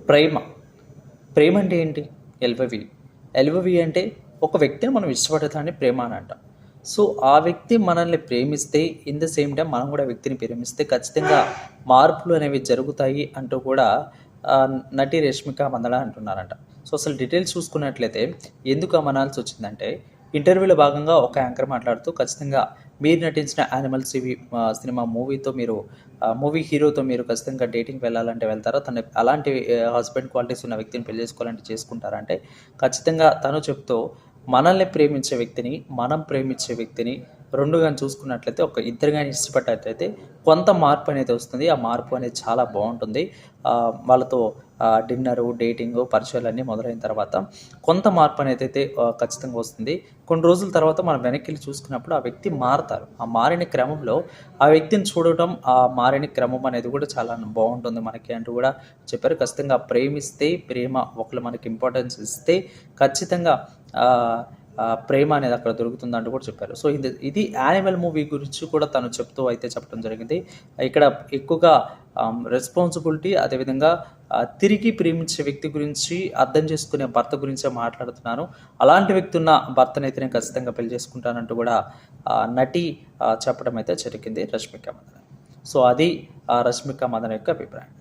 ప్రేమ. ప్రేమ అంటే ఏంటి? ఎల్వవి. ఎల్వవి అంటే ఒక వ్యక్తిని మనం ఇష్టపడటాన్ని ప్రేమ అని అంటాం. సో, ఆ వ్యక్తి మనల్ని ప్రేమిస్తే ఇన్ ద సేమ్ టైమ్ మనం కూడా వ్యక్తిని ప్రేమిస్తే ఖచ్చితంగా మార్పులు అనేవి జరుగుతాయి అంటూ కూడా నటి రష్మిక మందన అంటున్నారంట. సో, అసలు డీటెయిల్స్ చూసుకున్నట్లయితే ఎందుకు అనాల్సి వచ్చిందంటే, ఇంటర్వ్యూలో భాగంగా ఒక యాంకర్ మాట్లాడుతూ ఖచ్చితంగా మీరు నటించిన యానిమల్స్ సినిమా మూవీతో మీరు మూవీ హీరోతో మీరు ఖచ్చితంగా డేటింగ్కి వెళ్ళాలంటే వెళ్తారా? తను అలాంటి హస్బెండ్ క్వాలిటీస్ ఉన్న వ్యక్తిని పెళ్లి చేసుకోవాలంటే చేసుకుంటారా అంటే, ఖచ్చితంగా తను చెప్తూ మనల్ని ప్రేమించే వ్యక్తిని, మనం ప్రేమించే వ్యక్తిని గాని చూసుకున్నట్లయితే ఒక ఇద్దరు గాని ఇష్టపడ్డట్లయితే కొంత మార్పు అనేది వస్తుంది. ఆ మార్పు అనేది చాలా బాగుంటుంది. వాళ్ళతో డిన్నరు, డేటింగు, పరిచయాలన్నీ మొదలైన తర్వాత కొంత మార్పు అనేది ఖచ్చితంగా వస్తుంది. కొన్ని రోజుల తర్వాత మనం వెనక్కి చూసుకున్నప్పుడు ఆ వ్యక్తి మారతారు. ఆ మారిన క్రమంలో ఆ వ్యక్తిని చూడటం, ఆ మారిన క్రమం అనేది కూడా చాలా బాగుంటుంది మనకి అంటూ కూడా చెప్పారు. ఖచ్చితంగా ప్రేమిస్తే ప్రేమ ఒకళ్ళు మనకి ఇంపార్టెన్స్ ఇస్తే ఖచ్చితంగా ప్రేమ అనేది అక్కడ దొరుకుతుందంటూ కూడా చెప్పారు. సో, ఇది యానిమల్ మూవీ గురించి కూడా తను చెప్పడం జరిగింది. ఇక్కడ ఎక్కువగా రెస్పాన్సిబిలిటీ, అదేవిధంగా తిరిగి ప్రేమించే వ్యక్తి గురించి, అర్థం చేసుకునే భర్త గురించే మాట్లాడుతున్నాను. అలాంటి వ్యక్తి ఉన్న భర్తనైతే నేను ఖచ్చితంగా పెళ్లి చేసుకుంటానంటూ కూడా నటి చెప్పడం అయితే జరిగింది రష్మిక మందన. సో, అది రష్మిక మందన యొక్క అభిప్రాయం.